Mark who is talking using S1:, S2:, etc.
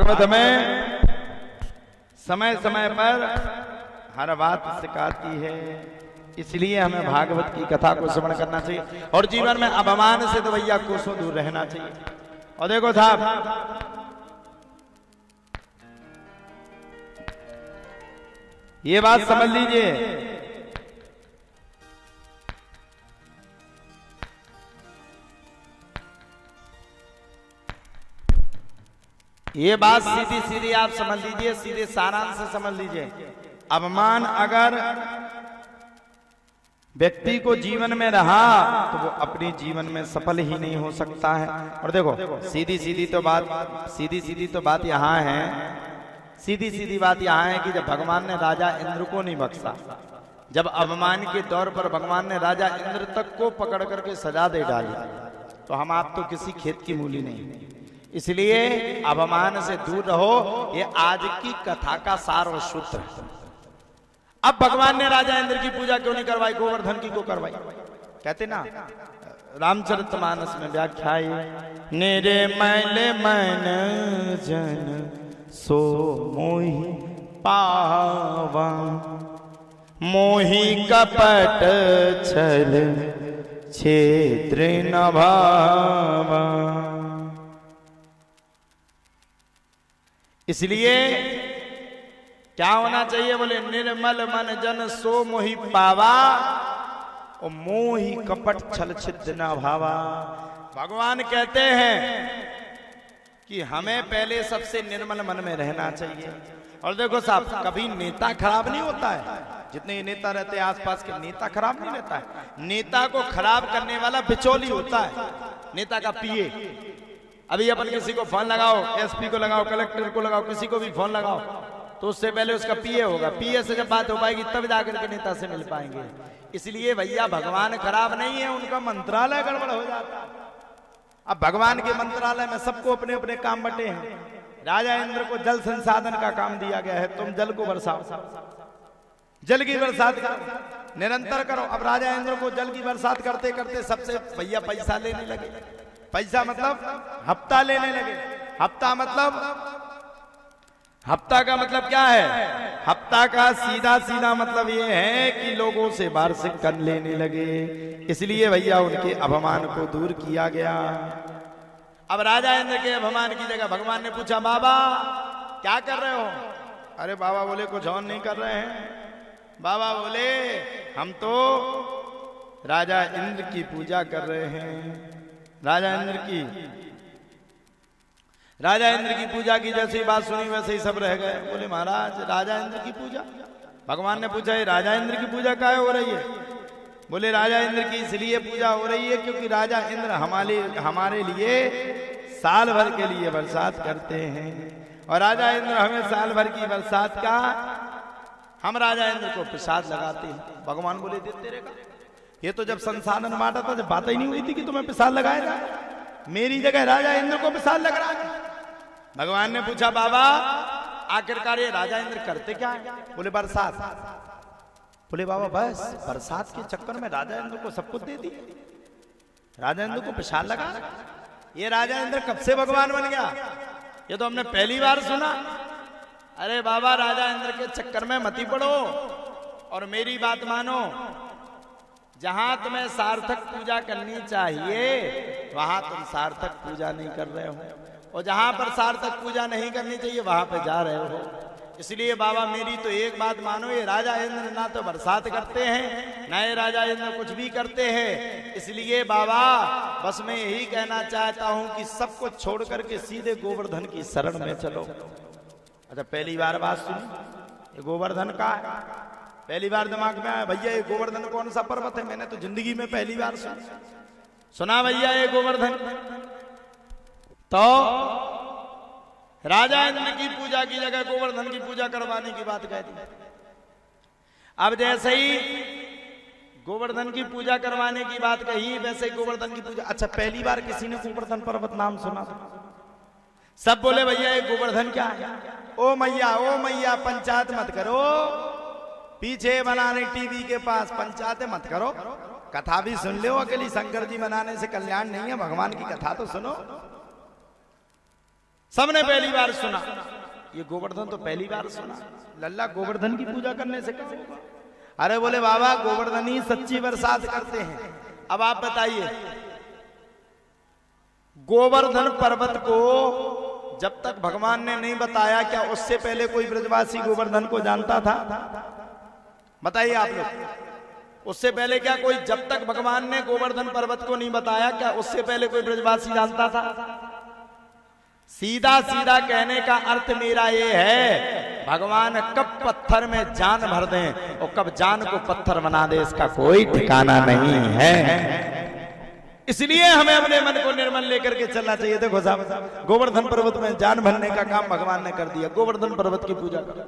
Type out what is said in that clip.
S1: भागवत में समय समय पर हर बात सिखाती है, इसलिए हमें भागवत की कथा को श्रवण करना चाहिए और जीवन में अपमान से तो भैया कोसों दूर रहना चाहिए। और देखो साहब, ये बात समझ लीजिए, ये बात सीधी सीधी आप समझ लीजिए, सीधे सारांश से समझ लीजिए। अपमान अगर व्यक्ति को जीवन में रहा तो वो अपने जीवन में सफल ही नहीं हो सकता है। और देखो सीधी सीधी तो बात यहाँ है, सीधी सीधी बात यहाँ है कि जब भगवान ने राजा इंद्र को नहीं बख्शा, जब अपमान के दौर पर भगवान ने राजा इंद्र तक को पकड़ करके सजा दे डाली, तो हम आप तो किसी खेत की मूली नहीं। इसलिए अपमान से दूर रहो, ये आज की कथा का सार और सूत्र है। अब भगवान ने राजा इंद्र की पूजा क्यों नहीं करवाई, गोवर्धन की को करवाई। कहते ना रामचरितमानस में व्याख्या है, निरे मैले मन जन सो मोहि पावा, मोहि कपट छल क्षेत्र न भावा। इसलिए क्या होना चाहिए, बोले निर्मल मन जन सो मोहि पावा और मोहि कपट छल छिद्र न भावा। भगवान कहते हैं कि हमें पहले सबसे निर्मल मन में रहना चाहिए। और देखो साहब, कभी नेता खराब नहीं होता है, जितने नेता रहते हैं आसपास के, नेता खराब नहीं रहता है। नेता को खराब करने वाला बिचौली होता है, नेता का पीए। अभी अपन किसी को फोन लगाओ, एसपी को लगाओ, कलेक्टर को लगाओ, किसी को भी फोन लगाओ, तो उससे पहले उसका पीए होगा। पीए से जब बात हो पाएगी तब जाकर के नेता से मिल पाएंगे। इसलिए भैया भगवान खराब नहीं है, उनका मंत्रालय गड़बड़ हो जाता है। अब भगवान के मंत्रालय में सबको अपने अपने काम बटे हैं। राजा इंद्र को जल संसाधन का काम दिया गया है, तुम जल को बरसाओ, जल की बरसात करो, निरंतर करो। अब राजा इंद्र को जल की बरसात करते करते सबसे भैया पैसा लेने लगे। पैसा मतलब हफ्ता लेने लगे। हफ्ता का मतलब क्या है? हफ्ता का सीधा सीधा मतलब ये है कि लोगों से वार्षिक कर लेने लगे। इसलिए भैया उनके अपमान को दूर किया गया। अब राजा इंद्र के अपमान की जगह भगवान ने पूछा, बाबा क्या कर रहे हो? अरे बाबा बोले कुछ और नहीं कर रहे हैं। बाबा बोले हम तो राजा इंद्र की पूजा कर रहे हैं। राजा इंद्र की पूजा की जैसी बात सुनी वैसे ही सब रह गए। बोले महाराज राजा इंद्र की पूजा? भगवान ने पूछा, ये राजा इंद्र की पूजा काहे हो रही है? बोले राजा इंद्र की इसलिए पूजा हो रही है क्योंकि राजा इंद्र हमारे लिए साल भर के लिए बरसात करते हैं, और राजा इंद्र हमें साल भर की बरसात का हम राजा इंद्र को प्रसाद लगाते हैं। भगवान बोले देते रहेगा, ये तो जब संसाधन बांटा था जब बात ही नहीं हुई थी कि तुम्हें प्रसाद लगाया जाए, मेरी जगह राजा इंद्र को प्रसाद लग रहा है। भगवान ने पूछा, बाबा आखिरकार ये राजा इंद्र करते क्या है? बोले बरसात। बोले बाबा बस बरसात के चक्कर में राजा इंद्र को सब कुछ दे दिया, राजा इंद्र को प्रसाद लगा। ये राजा इंद्र कब से भगवान बन गया? ये तो हमने पहली बार सुना। अरे बाबा राजा इंद्र के चक्कर में मत ही पड़ो और मेरी बात मानो। जहां तुम्हें सार्थक पूजा करनी चाहिए वहां तुम सार्थक पूजा नहीं कर रहे हो, और जहां पर सार्थक पूजा नहीं करनी चाहिए वहां पे जा रहे हो। इसलिए बाबा मेरी तो एक बात मानो, ये राजा इंद्र ना तो बरसात करते हैं ना ये राजा इंद्र कुछ भी करते हैं। इसलिए बाबा बस मैं यही कहना चाहता हूं कि सब कुछ छोड़ करके सीधे गोवर्धन की शरण में चलो। अच्छा पहली बार बात सुनी, ये गोवर्धन का है, पहली बार दिमाग में आया भैया ये गोवर्धन कौन सा पर्वत है? मैंने तो जिंदगी में पहली बार सुना भैया ये गोवर्धन। तो राजा इंद्र की पूजा की जगह गोवर्धन की पूजा करवाने की बात कह दी। अब जैसे ही गोवर्धन की पूजा करवाने की बात कही वैसे ही गोवर्धन की पूजा। अच्छा पहली बार किसी ने गोवर्धन पर्वत नाम सुना? सब बोले भैया ये गोवर्धन क्या है? ओ मैया पंचायत मत करो, पीछे बनाने टीवी के पास पंचायत मत करो, कथा भी सुन लो। अकेली शंकर जी बनाने से कल्याण नहीं है, भगवान की कथा तो सुनो। सबने पहली बार सुना। ये गोवर्धन तो पहली बार सुना, लल्ला गोवर्धन की पूजा करने से क्या होगा? अरे बोले बाबा गोवर्धन ही सच्ची बरसात करते हैं। अब आप बताइए, गोवर्धन पर्वत को जब तक भगवान ने नहीं बताया, क्या उससे पहले कोई ब्रजवासी गोवर्धन को जानता था? बताइए आप लोग, उससे पहले क्या कोई, जब तक भगवान ने गोवर्धन पर्वत को नहीं बताया, क्या उससे पहले कोई ब्रजवासी जानता था? सीधा सीधा कहने का अर्थ मेरा ये है, भगवान कब पत्थर में जान भर दें और कब जान को पत्थर बना दे, इसका कोई ठिकाना नहीं है। इसलिए हमें अपने मन को निर्मल लेकर के चलना चाहिए। देखो साहब, गोवर्धन पर्वत में जान भरने का काम भगवान ने कर दिया, गोवर्धन पर्वत की पूजा करो।